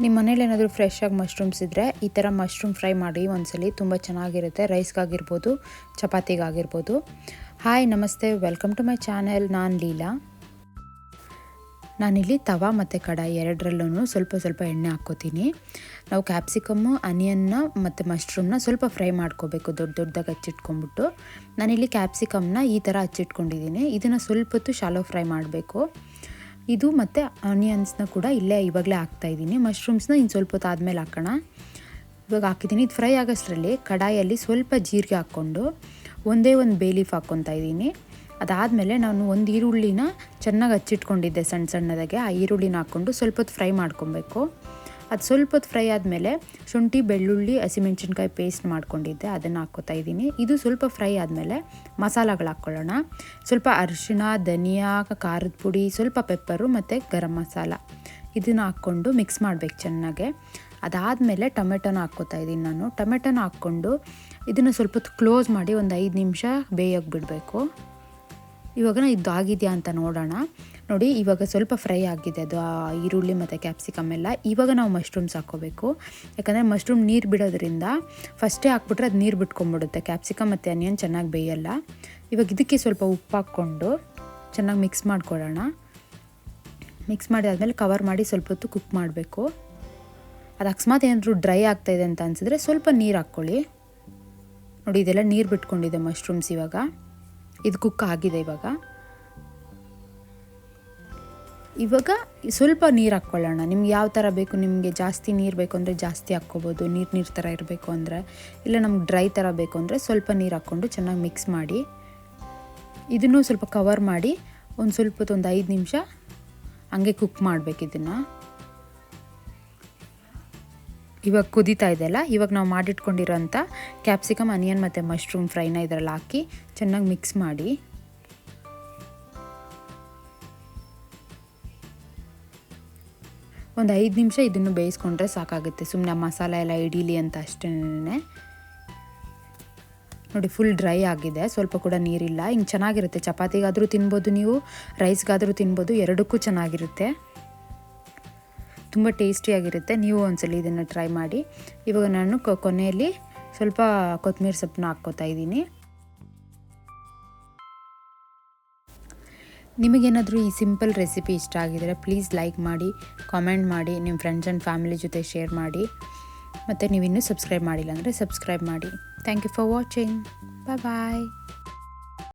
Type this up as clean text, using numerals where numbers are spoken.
ನಿಮ್ಮ ಮನೇಲಿ ಏನಾದರೂ ಫ್ರೆಶ್ ಆಗಿ ಮಶ್ರೂಮ್ಸ್ ಇದ್ದರೆ ಈ ಥರ ಮಶ್ರೂಮ್ ಫ್ರೈ ಮಾಡಿ ಒಂದ್ಸಲಿ ತುಂಬ ಚೆನ್ನಾಗಿರುತ್ತೆ. ರೈಸ್ಗಾಗಿರ್ಬೋದು, ಚಪಾತಿಗಾಗಿರ್ಬೋದು. ಹಾಯ್ ನಮಸ್ತೆ, ವೆಲ್ಕಮ್ ಟು ಮೈ ಚಾನೆಲ್. ನಾನು ಲೀಲಾ. ನಾನಿಲ್ಲಿ ತವಾ ಮತ್ತು ಕಡಾಯಿ ಎರಡರಲ್ಲೂ ಸ್ವಲ್ಪ ಎಣ್ಣೆ ಹಾಕ್ಕೋತೀನಿ. ನಾವು ಕ್ಯಾಪ್ಸಿಕಮ್ಮು, ಆನಿಯನ್ನ ಮತ್ತು ಮಶ್ರೂಮ್ನ ಸ್ವಲ್ಪ ಫ್ರೈ ಮಾಡ್ಕೋಬೇಕು, ದೊಡ್ಡದಾಗಿ ಹಚ್ಚಿಟ್ಕೊಂಡ್ಬಿಟ್ಟು. ನಾನಿಲ್ಲಿ ಕ್ಯಾಪ್ಸಿಕಮ್ನ ಈ ಥರ ಹಚ್ಚಿಟ್ಕೊಂಡಿದ್ದೀನಿ. ಇದನ್ನು ಸ್ವಲ್ಪ ಹೊತ್ತು ಶಾಲೋ ಫ್ರೈ ಮಾಡಬೇಕು. ಇದು ಮತ್ತು ಆನಿಯನ್ಸ್ನ ಕೂಡ ಇವಾಗಲೇ ಹಾಕ್ತಾಯಿದ್ದೀನಿ. ಮಶ್ರೂಮ್ಸ್ನ ಇನ್ನು ಸ್ವಲ್ಪ ಹೊತ್ತು ಆದಮೇಲೆ ಹಾಕೋಣ. ಇವಾಗ ಹಾಕಿದ್ದೀನಿ. ಇದು ಫ್ರೈ ಆಗೋಷ್ಟರಲ್ಲಿ ಕಡಾಯಲ್ಲಿ ಸ್ವಲ್ಪ ಜೀರಿಗೆ ಹಾಕ್ಕೊಂಡು ಒಂದೇ ಒಂದು ಬೇ ಲೀಫ್ ಹಾಕ್ಕೊತಾ ಇದ್ದೀನಿ. ಅದಾದಮೇಲೆ ನಾನು ಒಂದು ಈರುಳ್ಳಿನ ಚೆನ್ನಾಗಿ ಹಚ್ಚಿಟ್ಕೊಂಡಿದ್ದೆ ಸಣ್ಣದಾಗೆ. ಆ ಈರುಳ್ಳಿನ ಹಾಕ್ಕೊಂಡು ಸ್ವಲ್ಪ ಹೊತ್ತು ಫ್ರೈ ಮಾಡ್ಕೊಬೇಕು. ಅದು ಸ್ವಲ್ಪ ಹೊತ್ತು ಫ್ರೈ ಆದಮೇಲೆ ಶುಂಠಿ, ಬೆಳ್ಳುಳ್ಳಿ, ಹಸಿಮೆಣ್ಸಿನ್ಕಾಯಿ ಪೇಸ್ಟ್ ಮಾಡ್ಕೊಂಡಿದ್ದೆ, ಅದನ್ನು ಹಾಕ್ಕೋತಾ ಇದ್ದೀನಿ. ಇದು ಸ್ವಲ್ಪ ಫ್ರೈ ಆದಮೇಲೆ ಮಸಾಲಗಳು ಹಾಕ್ಕೊಳ್ಳೋಣ. ಸ್ವಲ್ಪ ಅರಿಶಿಣ, ಧನಿಯಾ, ಖಾರದ ಪುಡಿ, ಸ್ವಲ್ಪ ಪೆಪ್ಪರು ಮತ್ತು ಗರಂ ಮಸಾಲ ಇದನ್ನು ಹಾಕ್ಕೊಂಡು ಮಿಕ್ಸ್ ಮಾಡಬೇಕು ಚೆನ್ನಾಗೆ. ಅದಾದಮೇಲೆ ಟೊಮೆಟೊನ ಹಾಕ್ಕೋತಾ ಇದ್ದೀನಿ ನಾನು. ಟೊಮೆಟೊನ ಹಾಕ್ಕೊಂಡು ಇದನ್ನು ಸ್ವಲ್ಪ ಹೊತ್ತು ಕ್ಲೋಸ್ ಮಾಡಿ ಒಂದು 5 ನಿಮಿಷ ಬೇಯೋಕ್ಕೆ ಬಿಡಬೇಕು. ಇವಾಗ ಇದು ಆಗಿದೆಯಾ ಅಂತ ನೋಡೋಣ. ನೋಡಿ, ಇವಾಗ ಸ್ವಲ್ಪ ಫ್ರೈ ಆಗಿದೆ ಅದು ಈರುಳ್ಳಿ ಮತ್ತು ಕ್ಯಾಪ್ಸಿಕಮ್ ಎಲ್ಲ. ಇವಾಗ ನಾವು ಮಶ್ರೂಮ್ಸ್ ಹಾಕ್ಕೋಬೇಕು. ಯಾಕಂದರೆ ಮಶ್ರೂಮ್ ನೀರು ಬಿಡೋದ್ರಿಂದ ಫಸ್ಟೇ ಹಾಕ್ಬಿಟ್ರೆ ಅದು ನೀರು ಬಿಟ್ಕೊಂಡ್ಬಿಡುತ್ತೆ. ಕ್ಯಾಪ್ಸಿಕಮ್ ಮತ್ತು ಆನಿಯನ್ ಚೆನ್ನಾಗಿ ಬೇಯಲ್ಲ. ಇವಾಗ ಇದಕ್ಕೆ ಸ್ವಲ್ಪ ಉಪ್ಪು ಹಾಕ್ಕೊಂಡು ಚೆನ್ನಾಗಿ ಮಿಕ್ಸ್ ಮಾಡ್ಕೊಳ್ಳೋಣ. ಮಿಕ್ಸ್ ಮಾಡಿದಾದ್ಮೇಲೆ ಕವರ್ ಮಾಡಿ ಸ್ವಲ್ಪ ಹೊತ್ತು ಕುಕ್ ಮಾಡಬೇಕು. ಅದು ಅಕಸ್ಮಾತ್ ಏನಾದರೂ ಡ್ರೈ ಆಗ್ತಾಯಿದೆ ಅಂತ ಅನಿಸಿದ್ರೆ ಸ್ವಲ್ಪ ನೀರು ಹಾಕ್ಕೊಳ್ಳಿ. ನೋಡಿ, ಇದೆಲ್ಲ ನೀರು ಬಿಟ್ಕೊಂಡಿದೆ ಮಶ್ರೂಮ್ಸ್. ಇವಾಗ ಇದು ಕುಕ್ ಆಗಿದೆ. ಇವಾಗ ಸ್ವಲ್ಪ ನೀರು ಹಾಕ್ಕೊಳ್ಳೋಣ. ನಿಮ್ಗೆ ಯಾವ ಥರ ಬೇಕು, ನಿಮಗೆ ಜಾಸ್ತಿ ನೀರು ಬೇಕು ಅಂದರೆ ಜಾಸ್ತಿ ಹಾಕ್ಕೋಬೋದು, ನೀರು ಥರ ಇರಬೇಕು ಅಂದರೆ. ಇಲ್ಲ ನಮ್ಗೆ ಡ್ರೈ ಥರ ಬೇಕು ಅಂದರೆ ಸ್ವಲ್ಪ ನೀರು ಹಾಕ್ಕೊಂಡು ಚೆನ್ನಾಗಿ ಮಿಕ್ಸ್ ಮಾಡಿ ಇದನ್ನು ಸ್ವಲ್ಪ ಕವರ್ ಮಾಡಿ ಒಂದು ಸ್ವಲ್ಪ ಹೊತ್ತು, ಒಂದು 5 ನಿಮಿಷ ಹಂಗೆ ಕುಕ್ ಮಾಡಬೇಕು ಇದನ್ನು. ಇವಾಗ ಕುದೀತಾ ಇದೆಯಲ್ಲ, ಇವಾಗ ನಾವು ಮಾಡಿಟ್ಕೊಂಡಿರೋಂಥ ಕ್ಯಾಪ್ಸಿಕಮ್, ಆನಿಯನ್ ಮತ್ತು ಮಶ್ರೂಮ್ ಫ್ರೈನ ಇದರಲ್ಲಿ ಹಾಕಿ ಚೆನ್ನಾಗಿ ಮಿಕ್ಸ್ ಮಾಡಿ ಒಂದು 5 ನಿಮಿಷ ಇದನ್ನು ಬೇಯಿಸ್ಕೊಂಡ್ರೆ ಸಾಕಾಗುತ್ತೆ. ಸುಮ್ಮನೆ ಮಸಾಲೆ ಎಲ್ಲ ಹಿಡೀಲಿ ಅಂತ ಅಷ್ಟೇ. ನೋಡಿ, ಫುಲ್ ಡ್ರೈ ಆಗಿದೆ, ಸ್ವಲ್ಪ ಕೂಡ ನೀರಿಲ್ಲ. ಹಿಂಗೆ ಚೆನ್ನಾಗಿರುತ್ತೆ. ಚಪಾತಿಗಾದರೂ ತಿನ್ಬೋದು ನೀವು, ರೈಸ್ಗಾದರೂ ತಿನ್ಬೋದು, ಎರಡಕ್ಕೂ ಚೆನ್ನಾಗಿರುತ್ತೆ. ತುಂಬ ಟೇಸ್ಟಿಯಾಗಿರುತ್ತೆ. ನೀವು ಒಂದ್ಸಲ ಇದನ್ನು ಟ್ರೈ ಮಾಡಿ. ಇವಾಗ ನಾನು ಕೊನೆಯಲ್ಲಿ ಸ್ವಲ್ಪ ಕೊತ್ತಂಬರಿ ಸೊಪ್ಪನ್ನ ಹಾಕ್ಕೋತಾ ಇದ್ದೀನಿ. ನಿಮಗೇನಾದರೂ ಈ ಸಿಂಪಲ್ ರೆಸಿಪಿ ಇಷ್ಟ ಆಗಿದರೆ ಪ್ಲೀಸ್ ಲೈಕ್ ಮಾಡಿ, ಕಾಮೆಂಟ್ ಮಾಡಿ, ನಿಮ್ಮ ಫ್ರೆಂಡ್ಸ್ ಆ್ಯಂಡ್ ಫ್ಯಾಮಿಲಿ ಜೊತೆ ಶೇರ್ ಮಾಡಿ. ಮತ್ತು ನೀವಿನ್ನೂ ಸಬ್ಸ್ಕ್ರೈಬ್ ಮಾಡಿಲ್ಲ ಅಂದರೆ ಸಬ್ಸ್ಕ್ರೈಬ್ ಮಾಡಿ. Thank you for watching. Bye.